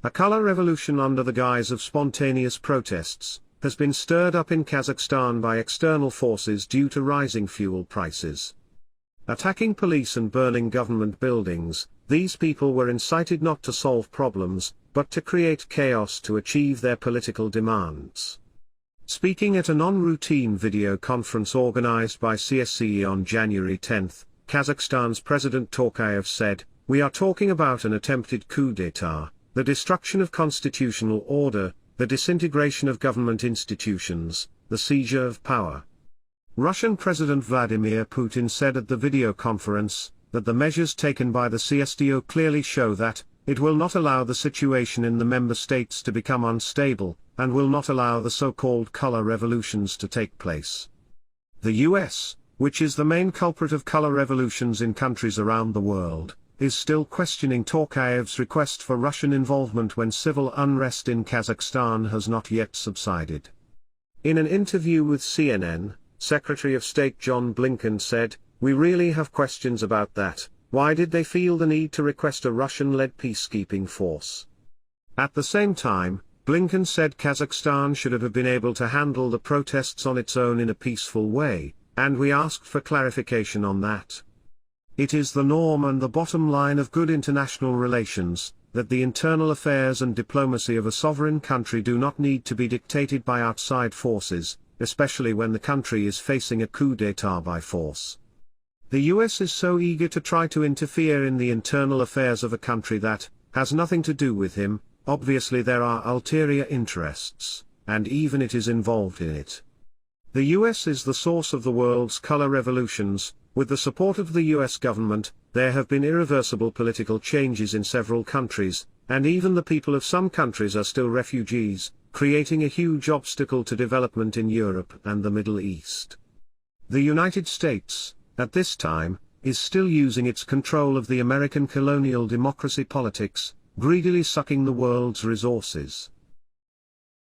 A color revolution under the guise of spontaneous protests has been stirred up in Kazakhstan by external forces due to rising fuel prices. Attacking police and burning government buildings, these people were incited not to solve problems, but to create chaos to achieve their political demands. Speaking at a non-routine video conference organized by CSCE on January 10, Kazakhstan's President Tokayev said, "We are talking about an attempted coup d'état, the destruction of constitutional order, the disintegration of government institutions, the seizure of power." Russian President Vladimir Putin said at the video conference that the measures taken by the CSTO clearly show that it will not allow the situation in the member states to become unstable, and will not allow the so-called color revolutions to take place. The US, which is the main culprit of color revolutions in countries around the world, is still questioning Tokayev's request for Russian involvement when civil unrest in Kazakhstan has not yet subsided. In an interview with CNN, Secretary of State John Blinken said, "We really have questions about that. Why did they feel the need to request a Russian-led peacekeeping force?" At the same time, Blinken said Kazakhstan should have been able to handle the protests on its own in a peaceful way, and we asked for clarification on that. It is the norm and the bottom line of good international relations, that the internal affairs and diplomacy of a sovereign country do not need to be dictated by outside forces, especially when the country is facing a coup d'état by force. The US is so eager to try to interfere in the internal affairs of a country that has nothing to do with him. Obviously there are ulterior interests, and even it is involved in it. The US is the source of the world's color revolutions. With the support of the US government, there have been irreversible political changes in several countries, and even the people of some countries are still refugees, creating a huge obstacle to development in Europe and the Middle East. The United States, at this time, is still using its control of the American colonial democracy politics, greedily sucking the world's resources.